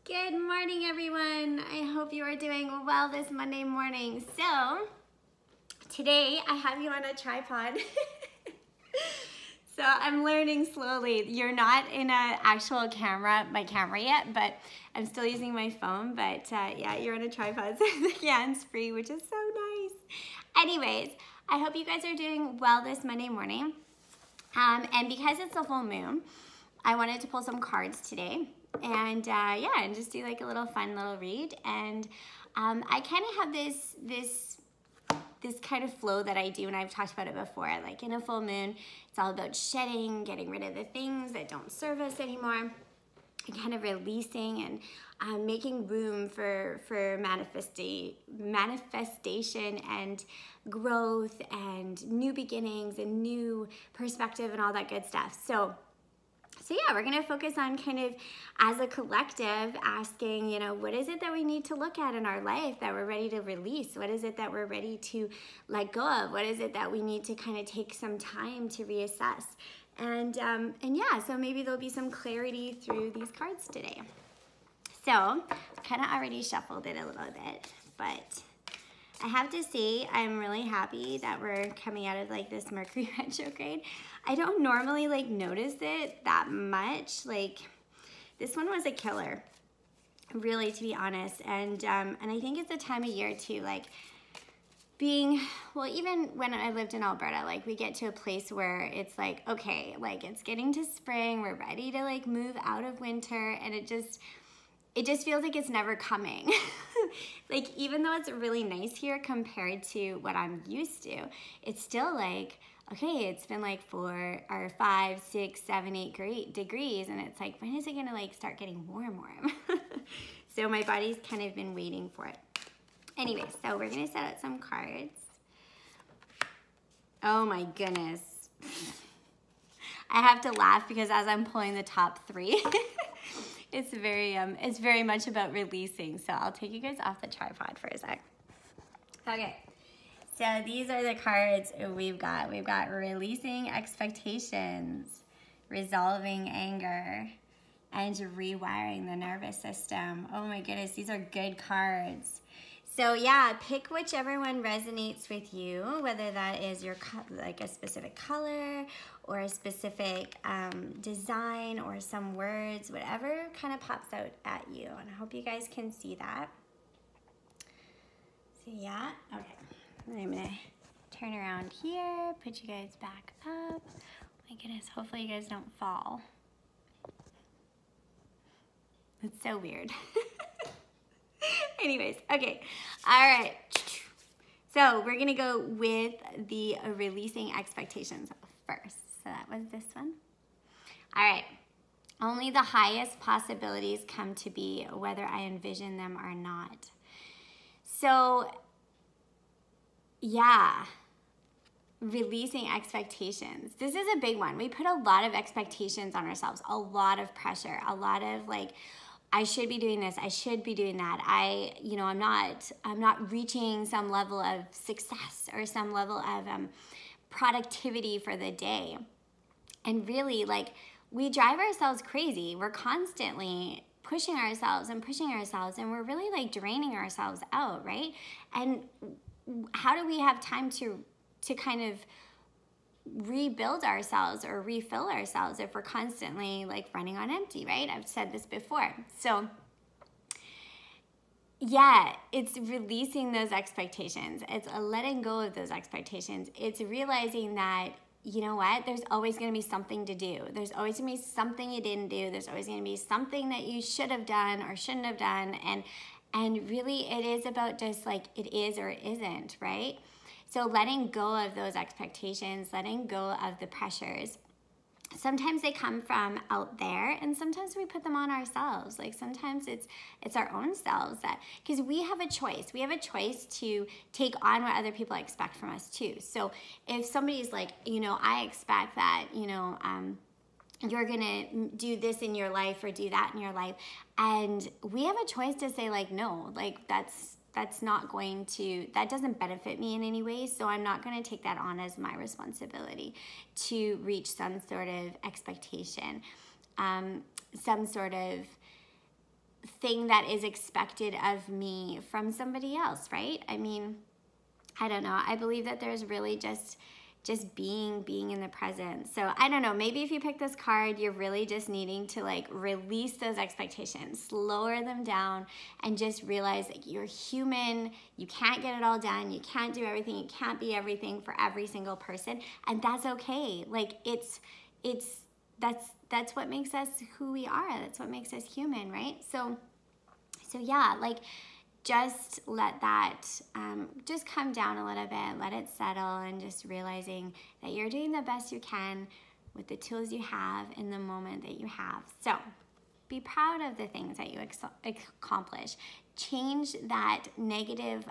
Good morning, everyone. I hope you are doing well this Monday morning. So, today I have you on a tripod. So I'm learning slowly. You're not in an actual my camera yet, but I'm still using my phone. But yeah, you're on a tripod, so the hand's free, which is so nice. Anyways, I hope you guys are doing well this Monday morning. And because it's the full moon, I wanted to pull some cards today. And yeah, and just do like a little fun little read. And I kind of have this kind of flow that I do, and I've talked about it before. Like in a full moon, it's all about shedding, getting rid of the things that don't serve us anymore, and kind of releasing and making room for manifestation and growth and new beginnings and new perspective and all that good stuff. So yeah, we're going to focus on kind of as a collective asking, you know, what is it that we need to look at in our life that we're ready to release? What is it that we're ready to let go of? What is it that we need to kind of take some time to reassess? And yeah, so maybe there'll be some clarity through these cards today. So kind of already shuffled it a little bit, but I have to say I'm really happy that we're coming out of like this Mercury retrograde. I don't normally like notice it that much. Like this one was a killer, really, to be honest. And I think it's a time of year too, like well, even when I lived in Alberta, like we get to a place where it's like, okay, like it's getting to spring, we're ready to like move out of winter, and it just feels like it's never coming. Like even though it's really nice here compared to what I'm used to, it's still like, okay, it's been like 4 or 5, 6, 7, 8 degrees, and it's like, when is it gonna like start getting warm? So my body's kind of been waiting for it. Anyway, so we're gonna set out some cards. Oh my goodness. I have to laugh because as I'm pulling the top 3, it's very much about releasing. So I'll take you guys off the tripod for a sec. Okay. So these are the cards we've got. We've got releasing expectations, resolving anger, and rewiring the nervous system. Oh my goodness, these are good cards. So yeah, pick whichever one resonates with you, whether that is your like a specific color or a specific design or some words, whatever kind of pops out at you. And I hope you guys can see that. So yeah, okay. I'm gonna turn around here, put you guys back up. My goodness, hopefully you guys don't fall. It's so weird. Anyways, okay, all right. So we're gonna go with the releasing expectations first. So that was this one. All right, only the highest possibilities come to be, whether I envision them or not. So yeah, releasing expectations. This is a big one. We put a lot of expectations on ourselves, a lot of pressure, a lot of like, I should be doing this, I should be doing that. I'm not reaching some level of success or some level of productivity for the day. And really, like, we drive ourselves crazy. We're constantly pushing ourselves, and we're really like draining ourselves out, right? And how do we have time to kind of rebuild ourselves or refill ourselves if we're constantly like running on empty, right? I've said this before. So yeah, it's releasing those expectations. It's a letting go of those expectations. It's realizing that, you know what, there's always going to be something to do. There's always going to be something you didn't do. There's always going to be something that you should have done or shouldn't have done. And really it is about just like it is or it isn't, right? So letting go of those expectations, letting go of the pressures. Sometimes they come from out there, and sometimes we put them on ourselves. Like sometimes it's our own selves, that because we have a choice. We have a choice to take on what other people expect from us too. So if somebody's like, you know, I expect that, you know, you're gonna do this in your life or do that in your life, and we have a choice to say like, no, like that's not going to, that doesn't benefit me in any way, so I'm not going to take that on as my responsibility to reach some sort of expectation, some sort of thing that is expected of me from somebody else, right? I mean, I don't know. I believe that there's really just being in the present. So I don't know, maybe if you pick this card, you're really just needing to like release those expectations, lower them down, and just realize that you're human. You can't get it all done. You can't do everything. You can't be everything for every single person. And that's okay. Like that's what makes us who we are. That's what makes us human, right? So yeah, like just let that just come down a little bit, let it settle, and just realizing that you're doing the best you can with the tools you have in the moment that you have. So be proud of the things that you accomplish. Change that negative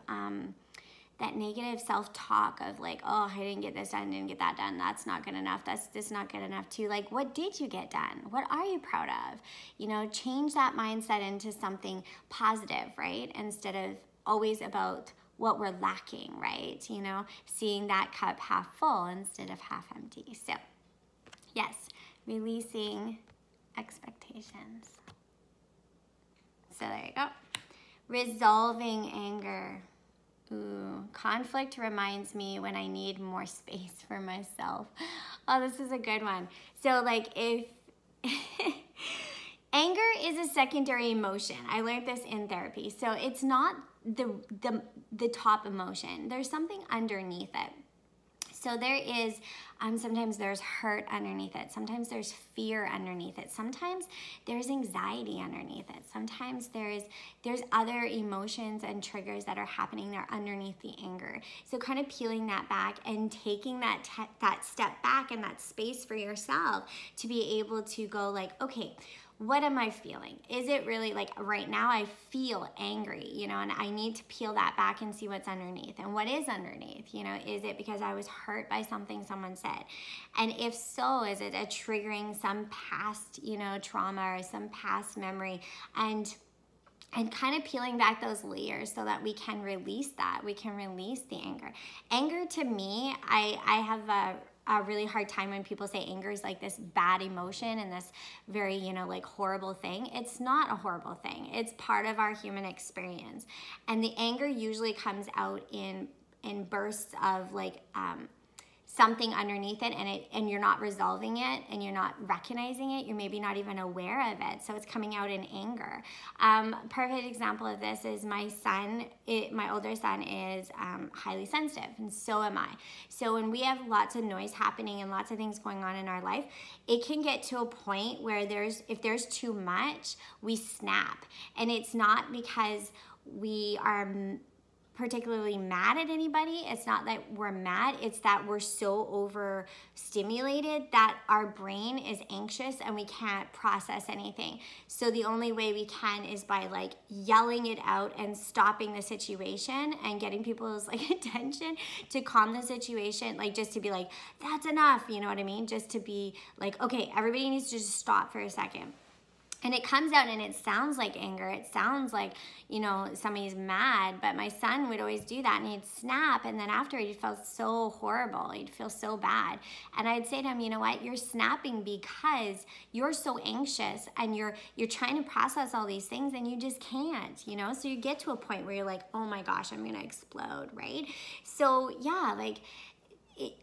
self-talk of like, oh, I didn't get this done, didn't get that done, that's not good enough, that's not good enough, to like, what did you get done? What are you proud of? You know, change that mindset into something positive, right? Instead of always about what we're lacking, right? You know, seeing that cup half full instead of half empty. So yes, releasing expectations. So there you go. Resolving anger. Ooh, conflict reminds me when I need more space for myself. Oh, this is a good one. So like if anger is a secondary emotion. I learned this in therapy. So it's not the top emotion. There's something underneath it. So there is, sometimes there's hurt underneath it. Sometimes there's fear underneath it. Sometimes there's anxiety underneath it. Sometimes there's other emotions and triggers that are happening there underneath the anger. So kind of peeling that back and taking that step back and that space for yourself to be able to go like, okay, what am I feeling? Is it really like right now I feel angry, you know, and I need to peel that back and see what's underneath. And what is underneath, you know, is it because I was hurt by something someone said? And if so, is it a triggering some past, you know, trauma or some past memory? And kind of peeling back those layers so that we can release that. We can release the anger. Anger to me, I have a really hard time when people say anger is like this bad emotion and this very, you know, like horrible thing. It's not a horrible thing. It's part of our human experience. And the anger usually comes out in bursts of like something underneath it, and you're not resolving it and you're not recognizing it. You're maybe not even aware of it. So it's coming out in anger. Perfect example of this is my son. My older son is highly sensitive, and so am I. So when we have lots of noise happening and lots of things going on in our life, it can get to a point where if there's too much, we snap. And it's not because we are particularly mad at anybody. It's not that we're mad, it's that we're so overstimulated that our brain is anxious and we can't process anything. So the only way we can is by like yelling it out and stopping the situation and getting people's like attention to calm the situation, like just to be like, that's enough, you know what I mean? Just to be like, okay, everybody needs to just stop for a second. And it comes out and it sounds like anger. It sounds like, you know, somebody's mad. But my son would always do that and he'd snap. And then after he'd feel so horrible. He'd feel so bad. And I'd say to him, you know what? You're snapping because you're so anxious and you're trying to process all these things and you just can't, you know? So you get to a point where you're like, oh my gosh, I'm going to explode, right? So yeah, like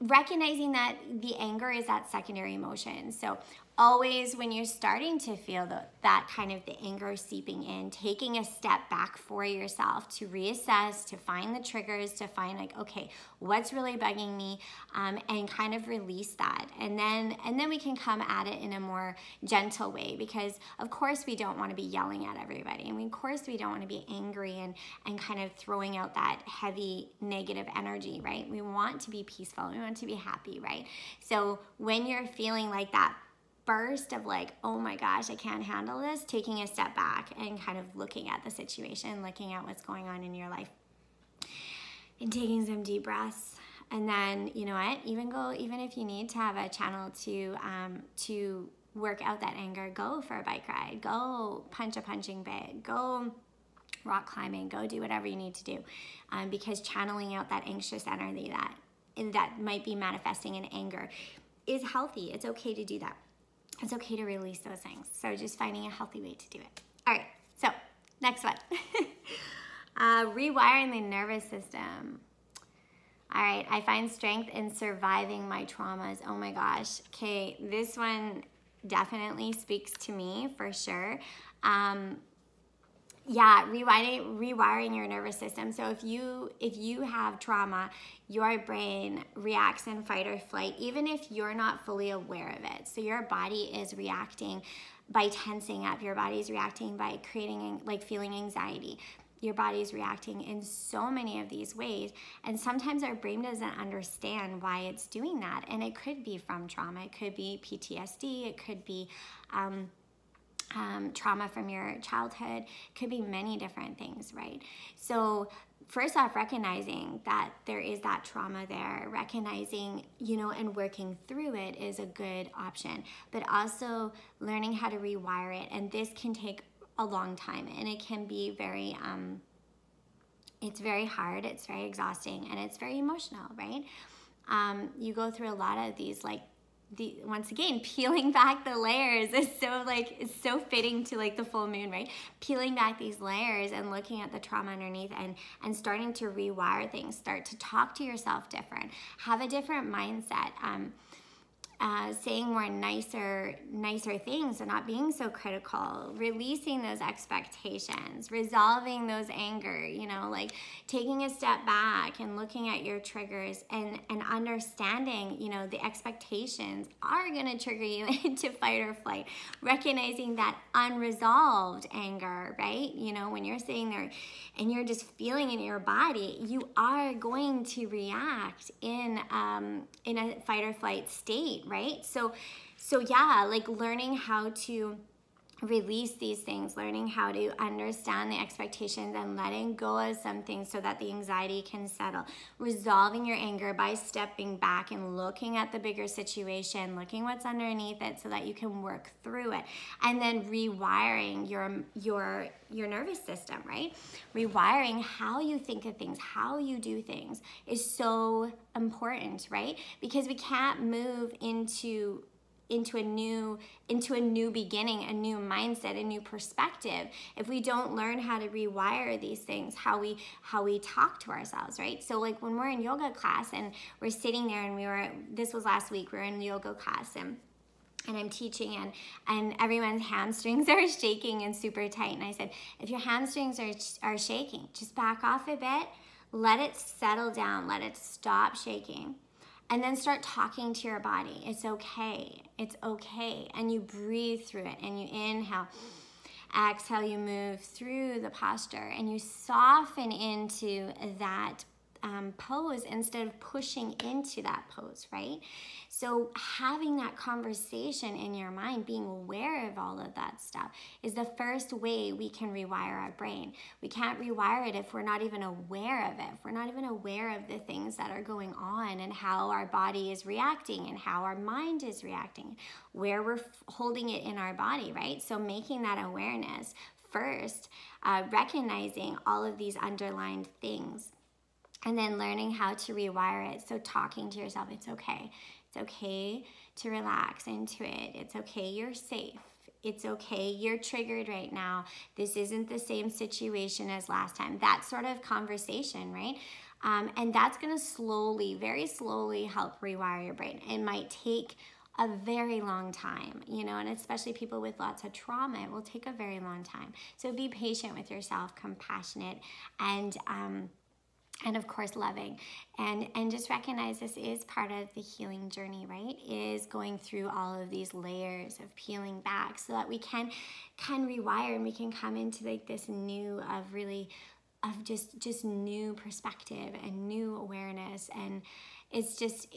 recognizing that the anger is that secondary emotion. So always when you're starting to feel that kind of the anger seeping in, taking a step back for yourself to reassess, to find the triggers, to find like, okay, what's really bugging me, and kind of release that. And then we can come at it in a more gentle way, because of course we don't want to be yelling at everybody. And of course we don't want to be angry and kind of throwing out that heavy negative energy, right? We want to be peaceful. We want to be happy, right? So when you're feeling like that burst of like, oh my gosh, I can't handle this, taking a step back and kind of looking at the situation, looking at what's going on in your life, and taking some deep breaths. And then, you know what, even if you need to have a channel to work out that anger, go for a bike ride, go punch a punching bag, go rock climbing, go do whatever you need to do, because channeling out that anxious energy that might be manifesting in anger is healthy. It's okay to do that. It's okay to release those things. So just finding a healthy way to do it. All right, so Next one. Rewiring the nervous system. All right, I find strength in surviving my traumas. Oh my gosh. Okay, this one definitely speaks to me for sure. Yeah, rewiring your nervous system. So if you have trauma, your brain reacts in fight or flight, even if you're not fully aware of it. So your body is reacting by tensing up. Your body is reacting by creating, like, feeling anxiety. Your body is reacting in so many of these ways. And sometimes our brain doesn't understand why it's doing that. And it could be from trauma. It could be PTSD. It could be trauma from your childhood. It could be many different things, right? So first off, recognizing that there is that trauma there, recognizing, and working through it is a good option. But also learning how to rewire it. And this can take a long time, and it can be very it's very hard, it's very exhausting, and it's very emotional, right? You go through a lot of these, like, once again, peeling back the layers is so, like, it's so fitting to, like, the full moon, right? Peeling back these layers and looking at the trauma underneath and starting to rewire things, start to talk to yourself different, have a different mindset, saying more nicer things and not being so critical, releasing those expectations, resolving those anger, like taking a step back and looking at your triggers and understanding, the expectations are going to trigger you into fight or flight, recognizing that unresolved anger, right? When you're sitting there and you're just feeling in your body, you are going to react in a fight or flight state, right? So yeah, like learning how to release these things, learning how to understand the expectations and letting go of some things so that the anxiety can settle, resolving your anger by stepping back and looking at the bigger situation, looking what's underneath it so that you can work through it, and then rewiring your nervous system, right? Rewiring how you think of things, how you do things is so important, right? Because we can't move into a new beginning, a new mindset, a new perspective, if we don't learn how to rewire these things, how we talk to ourselves, right? So like when we're in yoga class and we're sitting there and this was last week, we were in yoga class and I'm teaching and everyone's hamstrings are shaking and super tight. And I said, if your hamstrings are shaking, just back off a bit, let it settle down, let it stop shaking. And then start talking to your body. It's okay. It's okay. And you breathe through it. And you inhale. Exhale, you move through the posture. And you soften into that pose instead of pushing into that pose, right? So having that conversation in your mind, being aware of all of that stuff is the first way we can rewire our brain. We can't rewire it if we're not even aware of it, if we're not even aware of the things that are going on and how our body is reacting and how our mind is reacting, where we're holding it in our body, right? So making that awareness first, recognizing all of these underlined things, and then learning how to rewire it. So talking to yourself, it's okay. It's okay to relax into it. It's okay, you're safe. It's okay, you're triggered right now. This isn't the same situation as last time. That sort of conversation, right? And that's gonna slowly, very slowly help rewire your brain. It might take a very long time, and especially people with lots of trauma, it will take a very long time. So be patient with yourself, compassionate, and of course loving, and just recognize this is part of the healing journey, right? Is going through all of these layers of peeling back so that we can rewire and we can come into like this new just new perspective and new awareness. And it's just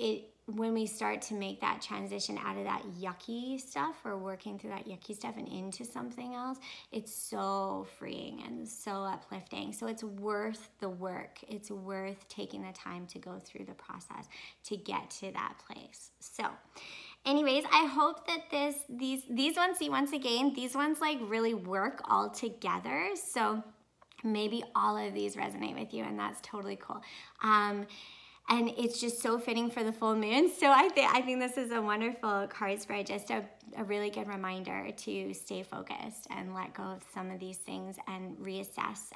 when we start to make that transition out of that yucky stuff, or working through that yucky stuff and into something else, it's so freeing and so uplifting. So it's worth the work. It's worth taking the time to go through the process to get to that place. So anyways, I hope that these ones, see, once again, these ones like really work all together. So maybe all of these resonate with you, and that's totally cool. And it's just so fitting for the full moon. So I think this is a wonderful card spread, just a really good reminder to stay focused and let go of some of these things and reassess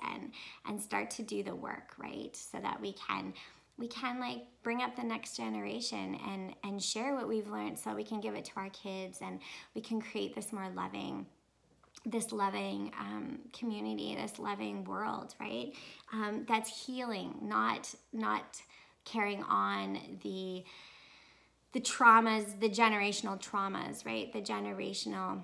and start to do the work, right? So that we can like bring up the next generation and share what we've learned, so we can give it to our kids, and we can create this more loving community, this loving world, right? That's healing, not carrying on the traumas, the generational traumas, right? The generational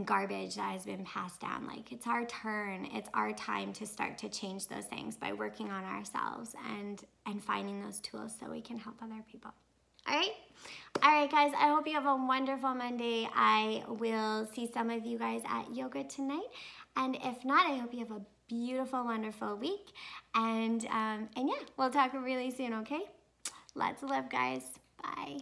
garbage that has been passed down. Like, it's our turn, it's our time to start to change those things by working on ourselves and finding those tools so we can help other people. All right, guys, I hope you have a wonderful Monday. I will see some of you guys at yoga tonight. And if not, I hope you have a beautiful, wonderful week. And yeah, we'll talk really soon, okay? Lots of love, guys. Bye.